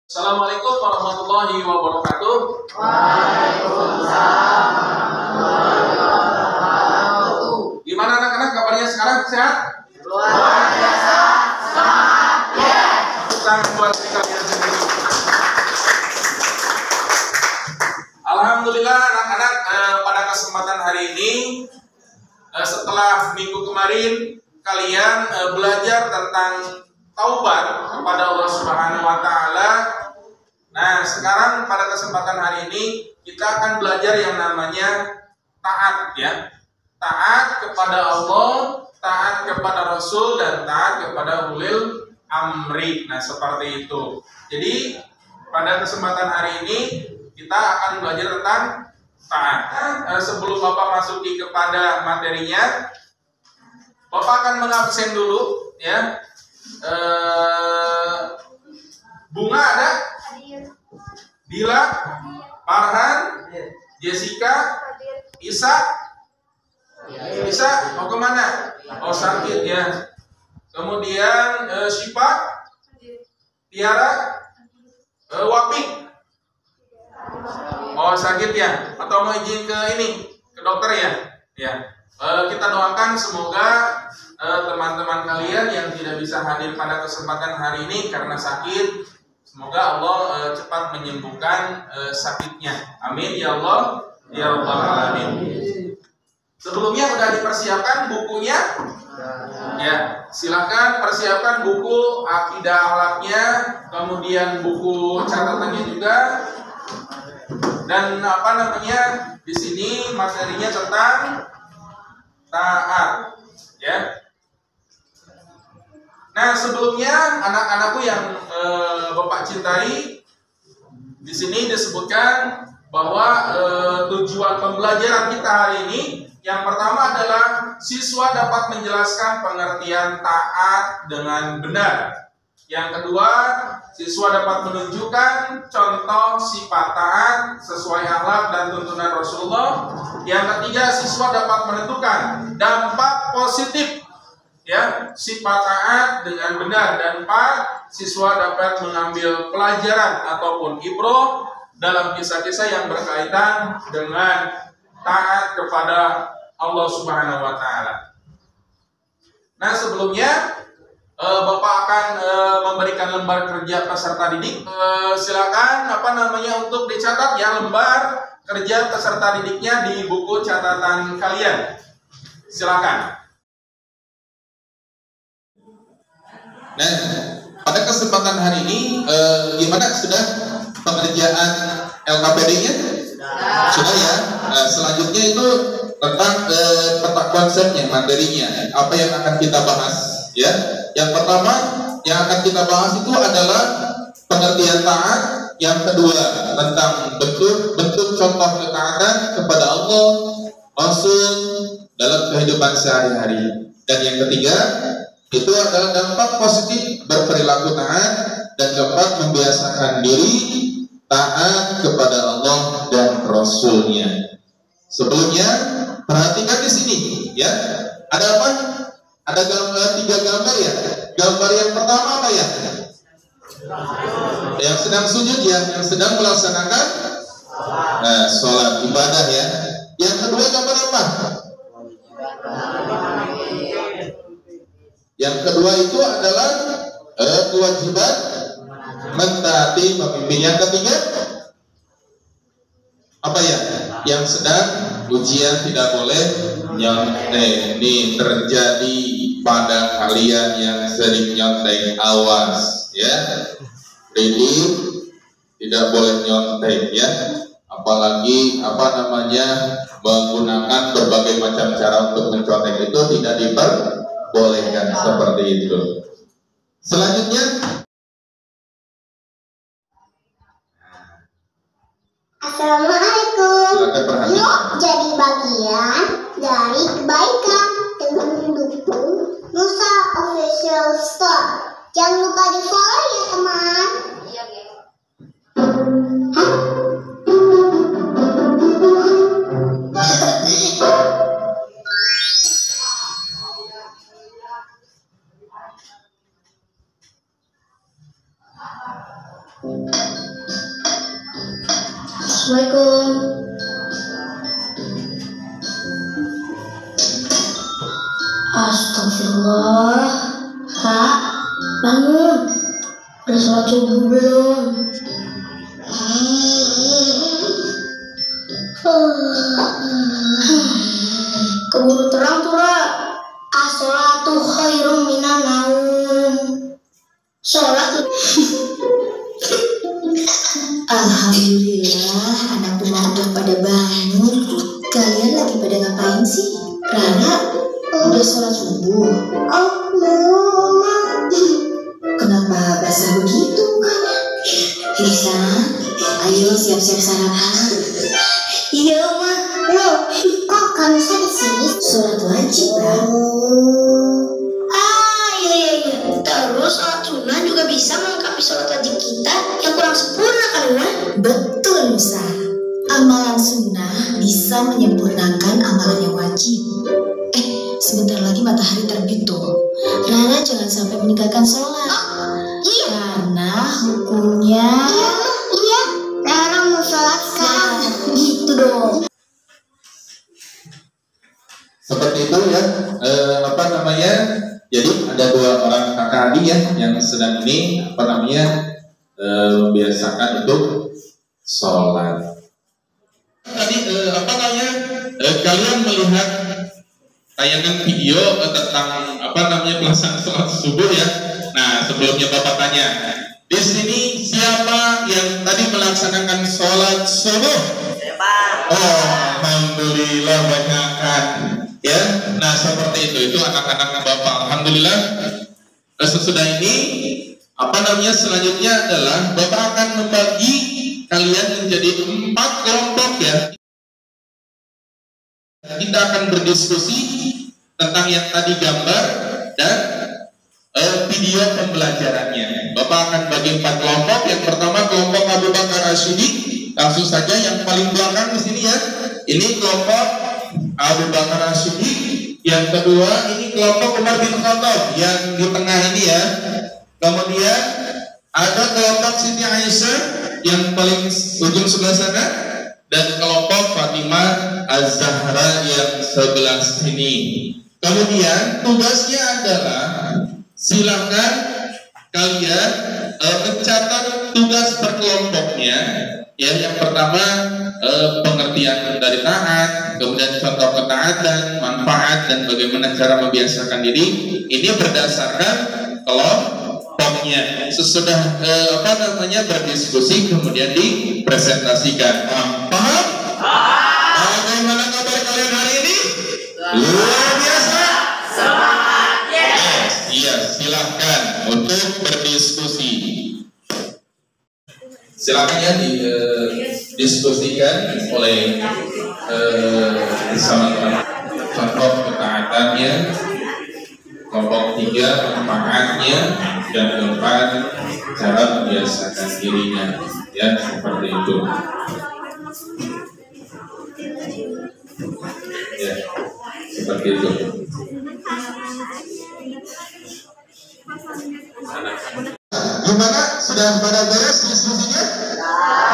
Assalamualaikum warahmatullahi wabarakatuh. Waalaikumsalam warahmatullahi wabarakatuh. Gimana anak-anak kabarnya sekarang? Sehat? Luar biasa, semangat, yes. Tepuk tangan buat kalian sendiri. Alhamdulillah anak-anak, pada kesempatan hari ini setelah minggu kemarin kalian belajar tentang taubat kepada Allah Subhanahu wa taala. Nah, sekarang pada kesempatan hari ini kita akan belajar yang namanya taat, ya. Taat kepada Allah, taat kepada Rasul, dan taat kepada ulil amri. Nah, seperti itu. Jadi pada kesempatan hari ini kita akan belajar tentang taat. Sebelum Bapak masuki kepada materinya, Bapak akan mengabsen dulu, ya. Bunga ada? Dila, Farhan, Jessica, Isa. Isa mau kemana? Oh, sakit ya. Kemudian Syifa, Tiara, Wapik. Oh, sakit ya? Atau mau izin ke ini, ke dokter ya? Ya. Kita doakan semoga teman-teman kalian yang tidak bisa hadir pada kesempatan hari ini karena sakit, semoga Allah cepat menyembuhkan sakitnya. Amin ya Allah ya Rabbal alamin. Sebelumnya sudah dipersiapkan bukunya? Ya, silakan persiapkan buku akidah akhlaknya, kemudian buku catatannya juga. Dan di sini materinya tentang taat, ya. Nah, sebelumnya anak-anakku yang Bapak cintai, di sini disebutkan bahwa tujuan pembelajaran kita hari ini yang pertama adalah siswa dapat menjelaskan pengertian taat dengan benar. Yang kedua, siswa dapat menunjukkan contoh sifat taat sesuai akhlak dan tuntunan Rasulullah. Yang ketiga, siswa dapat menentukan dampak positif, ya, sifat taat dengan benar. Dan empat, siswa dapat mengambil pelajaran ataupun ibroh dalam kisah-kisah yang berkaitan dengan taat kepada Allah Subhanahu wa taala. Nah, sebelumnya Bapak akan memberikan lembar kerja peserta didik. Silakan untuk dicatat ya lembar kerja peserta didiknya di buku catatan kalian. Silakan. Nah, pada kesempatan hari ini gimana, sudah pengerjaan LKPD-nya? Sudah ya. Selanjutnya itu tentang peta konsepnya, materinya, apa yang akan kita bahas, ya. Yang pertama yang akan kita bahas itu adalah pengertian taat. Yang kedua tentang bentuk contoh ketaatan kepada Allah, Rasul dalam kehidupan sehari-hari. Dan yang ketiga itu adalah dampak positif berperilaku taat dan dapat membiasakan diri taat kepada Allah dan Rasulnya. Sebelumnya perhatikan di sini, ya. Ada apa? Ada tiga gambar ya. Gambar yang pertama apa ya? Yang sedang sujud ya, yang sedang melaksanakan sholat ibadah ya. Yang kedua gambar apa? Yang kedua itu adalah kewajiban mentaati pemimpin. Yang ketiga apa ya? Yang sedang ujian tidak boleh nyontek. Ini terjadi pada kalian yang sering nyontek, awas ya. Jadi tidak boleh nyontek ya. Apalagi menggunakan berbagai macam cara untuk mencontek itu tidak diperbolehkan seperti itu. Selanjutnya Assalamualaikum. Yuk jadi bagian dari kebaikan dengan mendukung Nusa Official Store. Jangan lupa di follow ya teman. Assalamualaikum. Astagfirullah. Kak, bangun. Udah sholat subuh belum? Keburu terang tuh, Ra. As-sholatu khairum minan naum. Sholat. Alhamdulillah, anak rumah udah pada bangun. Kalian lagi pada ngapain sih? Rara, udah sholat subuh? Oh, Mama. Kenapa basah begitu mukanya? Lisa, ayo siap-siap sarapan. Iya, Ma. Loh, kok Kanisa di sini? Sholat wajib, Ra. Iya. Terus sholat sunnah juga bisa melengkapi sholat wajib kita yang kurang sempurna kan, Ma? Betul, Nusa. Amalan sunnah bisa menyempurnakan amalan yang wajib. Sebentar lagi matahari terbit tuh. Rara jangan sampai meninggalkan sholat. Iya. Karena hukumnya... Iya. Rara mau sholat sekarang. Gitu dong. Seperti itu ya, jadi ada dua orang kakak adik ya yang sedang ini membiasakan untuk sholat. Tadi kalian melihat tayangan video tentang pelaksanaan sholat subuh ya. Nah, sebelumnya Bapak tanya, di sini siapa yang tadi melaksanakan sholat subuh? Oh, alhamdulillah banyakkan. Ya, nah seperti itu anak-anak Bapak. Alhamdulillah. Sesudah ini selanjutnya adalah Bapak akan membagi kalian menjadi 4 kelompok ya. Kita akan berdiskusi tentang yang tadi gambar dan video pembelajarannya. Bapak akan bagi 4 kelompok. Yang pertama kelompok Abu Bakar Asyidi. Langsung saja yang paling belakang di sini ya. Ini kelompok Abu Bakar Asyidi. Yang kedua ini kelompok Umar bin Khattab yang di tengah ini ya. Kemudian ada kelompok Siti Aisyah yang paling ujung sebelah sana dan kelompok Fatimah Az-Zahra yang sebelah sini. Kemudian tugasnya adalah silakan kalian mencatat tugas per kelompoknya. Ya, yang pertama pengertian dari taat, kemudian contoh ketaatan, manfaat dan bagaimana cara membiasakan diri. Ini berdasarkan kelompoknya. Sesudah berdiskusi kemudian dipresentasikan. Paham? Bagaimana kabar kalian hari ini? Luar biasa. Semangat, yes. Iya, silahkan untuk berdiskusi. Silakan ya didiskusikan oleh bersama-sama contoh ketaatannya, kelompok 3 manfaatnya, dan keempat cara membiasakan dirinya ya seperti itu ya seperti itu. Gimana? Sudah pada beres diskusinya?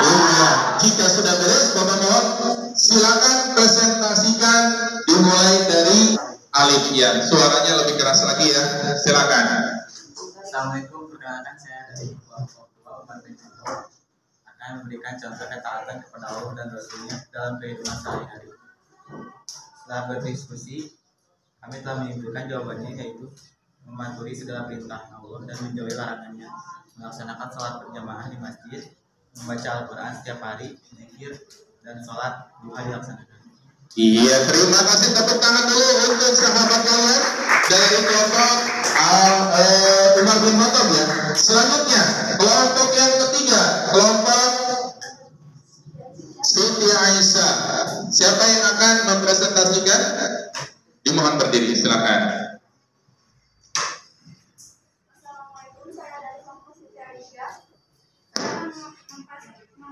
Iya. Jika sudah beres, Bapak mohon silakan presentasikan dimulai dari Alif ya. Suaranya lebih keras lagi ya. Silakan. Assalamualaikum, perkenalkan saya dari kelompok 2 Umar bin Khattab akan memberikan contoh ketaatan kepada Allah dan Rasulnya dalam kehidupan sehari-hari. Setelah berdiskusi, kami telah menyimpulkan jawabannya yaitu mematuhi segala perintah Allah dan menjauhi larangannya, melaksanakan sholat berjamaah di masjid, membaca Al-Quran setiap hari, zikir, dan sholat duha dilaksanakan. Iya, terima kasih. Tepuk tangan dulu untuk sahabat kalian dari kelompok Umar bin Khattab ya. Selanjutnya, kelompok yang ketiga, kelompok Siti Aisyah. Siapa yang akan mempresentasikan? Dimohon berdiri, silakan. Assalamualaikum, saya dari kelompok Siti Aisyah.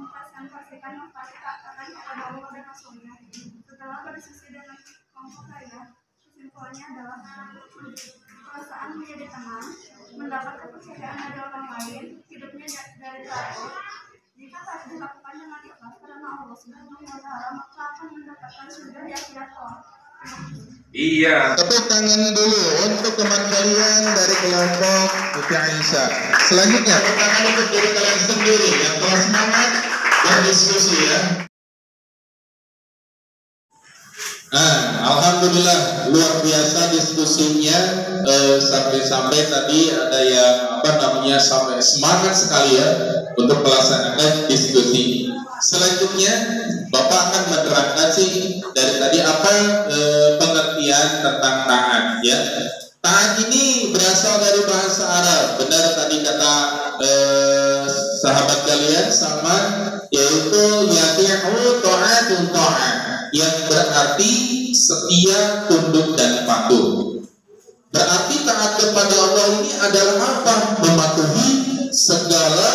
Mempresentasikan memperkatakan kepada Allah dan Rasulnya. Setelah berdiskusi dengan kelompok saya, kesimpulannya adalah perasaan menjadi tenang, mendapat kepercayaan dari orang lain, hidupnya dari takut. Jika tak dilakukan dengan ikhlas karena Allah Subhanahu wa Ta'ala, maka akan mendapatkan surga di akhirat kelak. Iya. Tepuk tangan dulu untuk teman kalian dari kelompok Putri Aisyah. Selanjutnya, tepuk tangan untuk diri kalian sendiri yang telah semangat berdiskusi ya. Alhamdulillah luar biasa diskusinya, sampai tadi ada yang sampai semangat sekali ya untuk melaksanakan diskusi. Selanjutnya Bapak akan menerangkan sih dari tadi apa pengertian tentang taat ya. Taat ini berasal dari bahasa Arab, benar tadi kata sahabat kalian sama, yaitu yati'u ta'atun ta'at, yang berarti setia, tunduk dan patuh. Berarti taat kepada Allah ini adalah apa? Mematuhi segala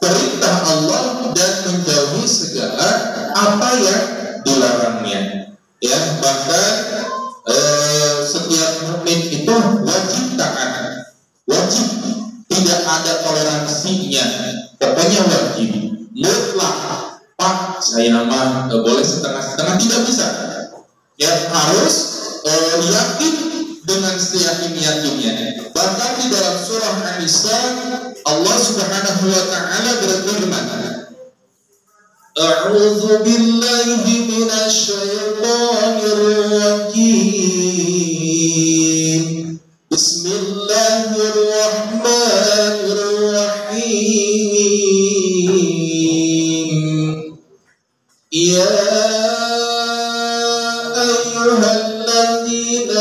perintah Allah dan menjauhi segala apa yang dilarangnya. Ya, bahkan setiap mukmin itu wajib taat, wajib, tidak ada toleransinya, pokoknya wajib, mutlak. Pak, saya mah boleh setengah-setengah, tidak bisa. Ya, harus yakin dengan seyakin-yakinnya. Bahkan di dalam surah An-Nisa Allah Subhanahu wa Ta'ala berfirman, A'udzu billahi minasy syaithanir rajim. Bismillahirrahmanirrahim. Ya ayyuhalladzina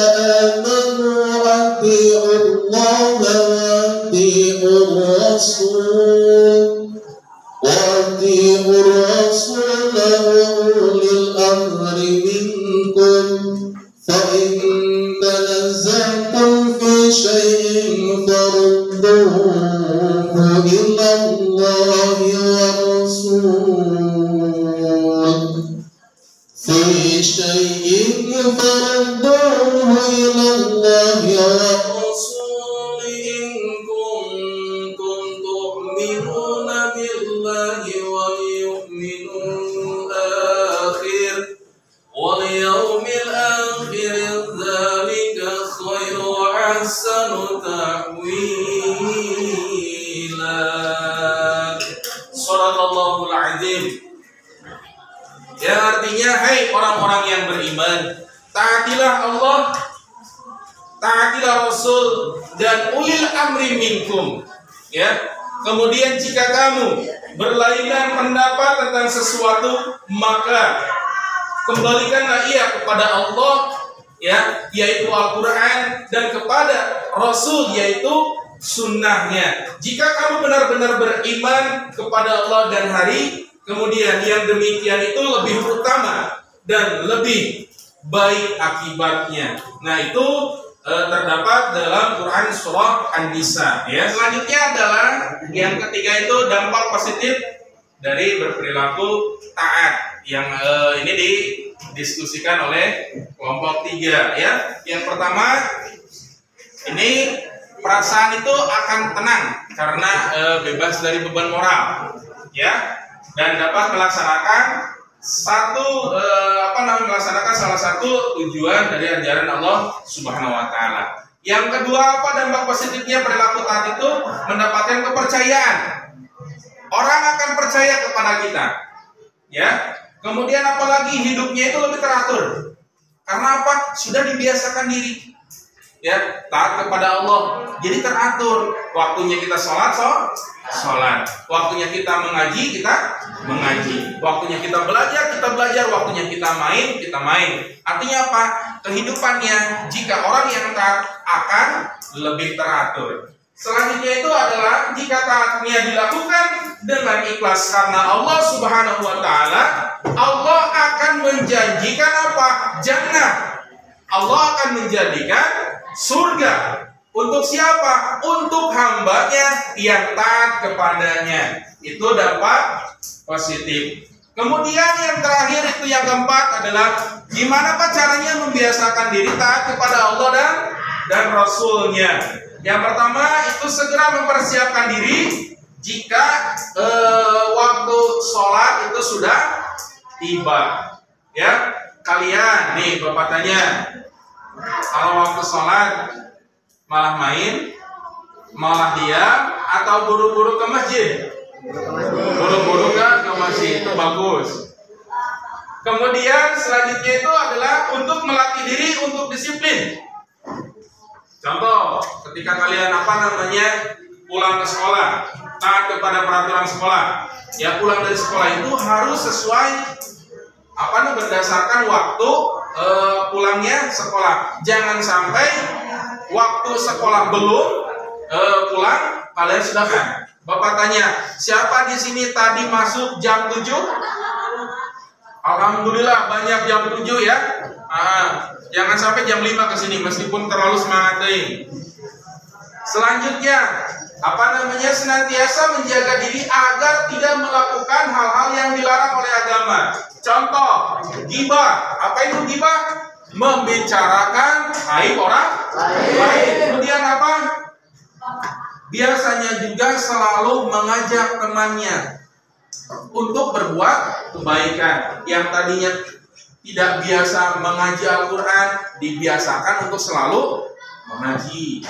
amanu atii'ullaha wa atii'ur rasul وَأَطِيعُوا الرَّسُولَ وَأُولِي الْأَمْرِ مِنكُمْ فَإِن تَنَازَعْتُمْ فِي شَيْءٍ فَرُدُّوهُ إِلَى اللَّهِ وَالرَّسُولِ إِن كُنتُمْ تُؤْمِنُونَ بالله واليوم الآخر ذلك خير وأحسن تأويلا. Shadaqallahul azim. Ya, artinya hai orang-orang yang beriman, taatilah Allah, taatilah Rasul dan ulil amri minkum. Ya. Kemudian jika kamu berlainan pendapat tentang sesuatu, maka kembalikanlah ia kepada Allah, ya, yaitu Al-Quran, dan kepada Rasul, yaitu sunnahnya. Jika kamu benar-benar beriman kepada Allah dan hari kemudian, yang demikian itu lebih utama dan lebih baik akibatnya. Nah, itu terdapat dalam Quran surah An-Nisa. Ya, selanjutnya adalah yang ketiga, itu dampak positif dari berperilaku taat, yang ini didiskusikan oleh kelompok 3. Ya, yang pertama, ini perasaan itu akan tenang karena bebas dari beban moral, ya, dan dapat melaksanakan melaksanakan salah satu tujuan dari ajaran Allah Subhanahu wa Ta'ala. Yang kedua, apa dampak positifnya perilaku taat itu? Mendapatkan kepercayaan. Orang akan percaya kepada kita, ya. Kemudian apalagi hidupnya itu lebih teratur. Karena apa? Sudah dibiasakan diri, ya, taat kepada Allah. Jadi teratur. Waktunya kita sholat, waktunya kita mengaji, waktunya kita belajar, waktunya kita main. Artinya apa? Kehidupannya, jika orang yang taat, akan lebih teratur. Selanjutnya itu adalah jika taatnya dilakukan dengan ikhlas karena Allah Subhanahu wa Ta'ala, Allah akan menjanjikan apa? Jannah. Allah akan menjadikan surga. Untuk siapa? Untuk hambanya yang taat kepadanya. Itu dampak positif. Kemudian yang terakhir, itu yang keempat, adalah gimana Pak caranya membiasakan diri taat kepada Allah dan Rasulnya. Yang pertama itu segera mempersiapkan diri jika waktu sholat itu sudah tiba. Ya, kalian nih Bapak tanya, kalau waktu sholat malah main, malah diam, atau buru-buru ke masjid? Buru-buru ke masjid, itu bagus. Kemudian selanjutnya itu adalah untuk melatih diri untuk disiplin. Contoh, ketika kalian pulang ke sekolah, taat kepada peraturan sekolah. Ya, pulang dari sekolah itu harus sesuai berdasarkan waktu pulangnya sekolah. Jangan sampai waktu sekolah belum pulang kalian sudah kan. Bapak tanya, siapa di sini tadi masuk jam 7? Alhamdulillah banyak jam 7 ya. Jangan sampai jam 5 ke sini meskipun terlalu semangat deh. Selanjutnya, senantiasa menjaga diri agar tidak melakukan hal-hal yang dilarang oleh agama. Contoh, ghibah. Apa itu ghibah? Membicarakan aib orang lain. Kemudian apa? Biasanya juga selalu mengajak temannya untuk berbuat kebaikan. Yang tadinya tidak biasa mengaji Al-Quran, dibiasakan untuk selalu mengaji.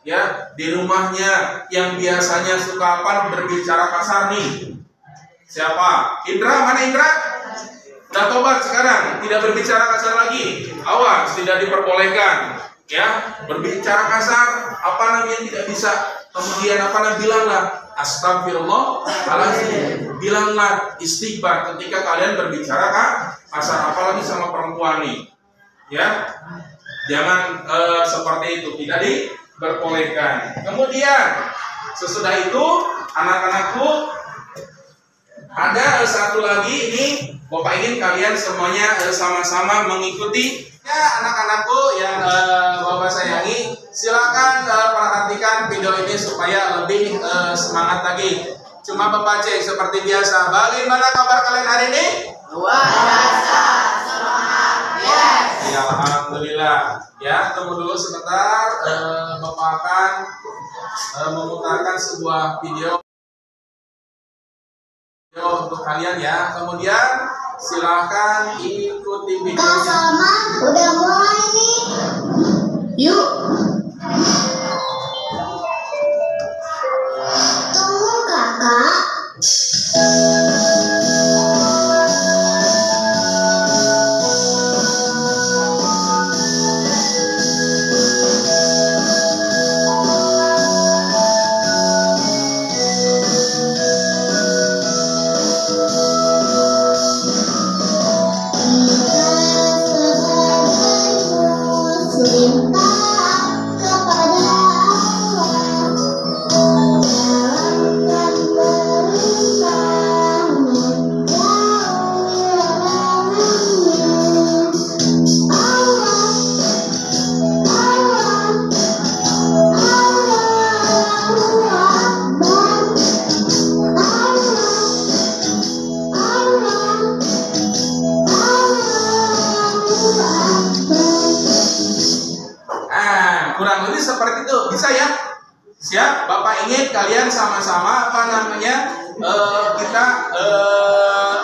Ya, di rumahnya yang biasanya suka berbicara kasar nih. Siapa? Indra, mana Indra? Udah tobat sekarang, tidak berbicara kasar lagi. Awas, tidak diperbolehkan. Ya, berbicara kasar, tidak bisa. Kemudian bilanglah astagfirullahaladzim, bilanglah istighfar ketika kalian berbicara kasar, apalagi sama perempuan nih. Ya, jangan seperti itu, tidak diperbolehkan. Kemudian sesudah itu anak-anakku, ada satu lagi ini Bapak ingin kalian semuanya sama-sama mengikuti. Ya, anak-anakku yang Bapak sayangi, silakan perhatikan video ini supaya lebih semangat lagi. Cuma Bapak cek seperti biasa. Bagaimana kabar kalian hari ini? Luar biasa, semangat, yes. Ya, alhamdulillah. Ya, tunggu dulu sebentar. Bapak akan memutarkan sebuah video untuk kalian ya. Kemudian silahkan ikuti Kak videonya. Salma udah mulai nih. Yuk. Tunggu kakak. Kurang lebih seperti itu, bisa ya? Siap? Bapak ingin kalian sama-sama kita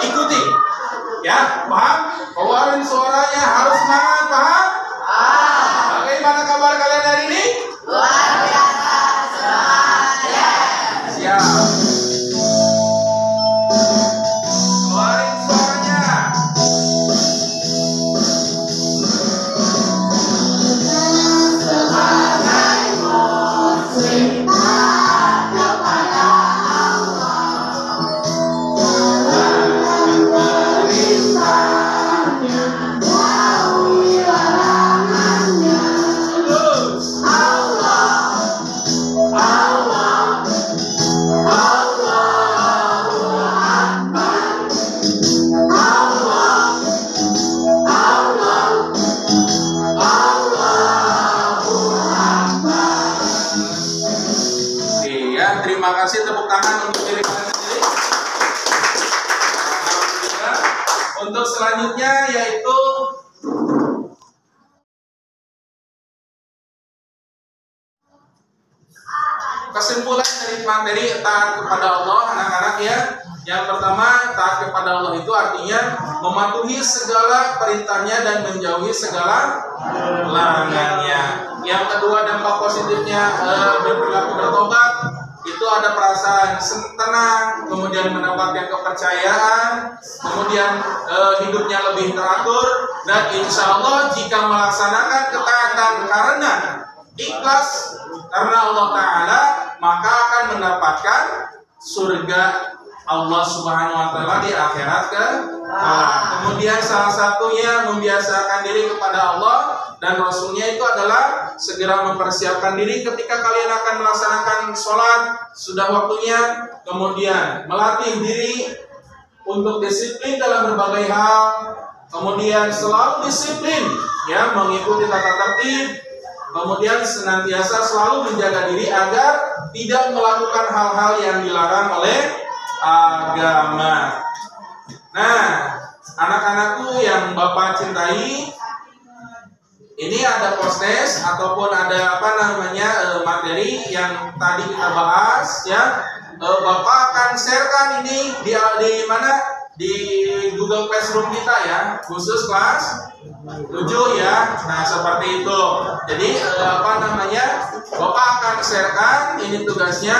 ikuti, ya? Paham? Keluarin suaranya, harus semangat, paham? Bagaimana kabar kalian hari ini? Luar biasa, semangat, yes. Siap. Keluarin suaranya. Terima kasih, tepuk tangan untuk diri kalian sendiri. Alhamdulillah. Untuk selanjutnya yaitu kesimpulan dari materi taat kepada Allah anak-anak ya. Yang pertama, taat kepada Allah itu artinya mematuhi segala perintahnya dan menjauhi segala larangannya. Yang kedua, dampak positifnya berperilaku bertobat, itu ada perasaan tenang, kemudian mendapatkan kepercayaan, kemudian hidupnya lebih teratur, dan insya Allah jika melaksanakan ketaatan karena ikhlas karena Allah Ta'ala, maka akan mendapatkan surga Allah Subhanahu wa Ta'ala di akhirat Kemudian salah satunya membiasakan diri kepada Allah dan Rasulnya itu adalah segera mempersiapkan diri ketika kalian akan melaksanakan sholat sudah waktunya, kemudian melatih diri untuk disiplin dalam berbagai hal, kemudian selalu disiplin ya mengikuti tata tertib, kemudian senantiasa selalu menjaga diri agar tidak melakukan hal-hal yang dilarang oleh agama. Nah, anak-anakku yang Bapak cintai, ini ada postes ataupun ada materi yang tadi kita bahas ya. Bapak akan sharekan ini di mana? Di Google Classroom kita ya, khusus kelas 7 ya. Nah, seperti itu. Jadi Bapak akan sharekan ini tugasnya,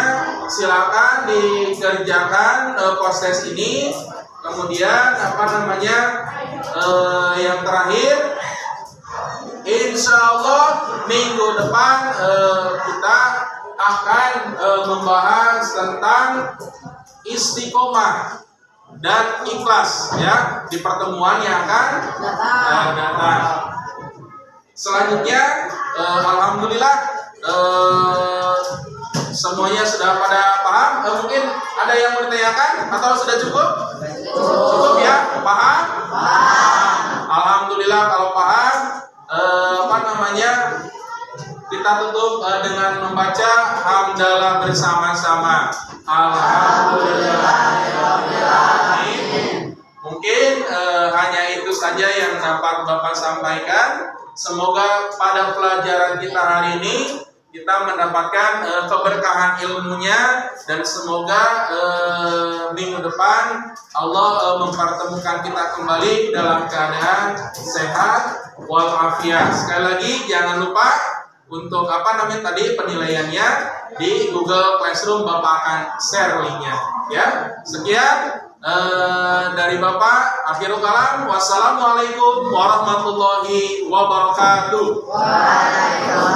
silakan dikerjakan postes ini. Kemudian yang terakhir, insya Allah minggu depan kita akan membahas tentang istiqomah dan ikhlas ya di pertemuan yang akan datang. Selanjutnya, alhamdulillah semuanya sudah pada paham. Mungkin ada yang mau ditanyakan atau sudah cukup? Cukup ya, paham? Alhamdulillah kalau paham. Kita tutup dengan membaca hamdalah bersama-sama. Alhamdulillahirobbilalamin. Mungkin hanya itu saja yang dapat Bapak sampaikan. Semoga pada pelajaran kita hari ini kita mendapatkan keberkahan ilmunya, dan semoga minggu depan Allah mempertemukan kita kembali dalam keadaan sehat walafiat. Sekali lagi jangan lupa untuk penilaiannya di Google Classroom, Bapak akan share linknya ya. Sekian dari Bapak, akhirul kalam, wassalamualaikum warahmatullahi wabarakatuh. Waalaikumsalam.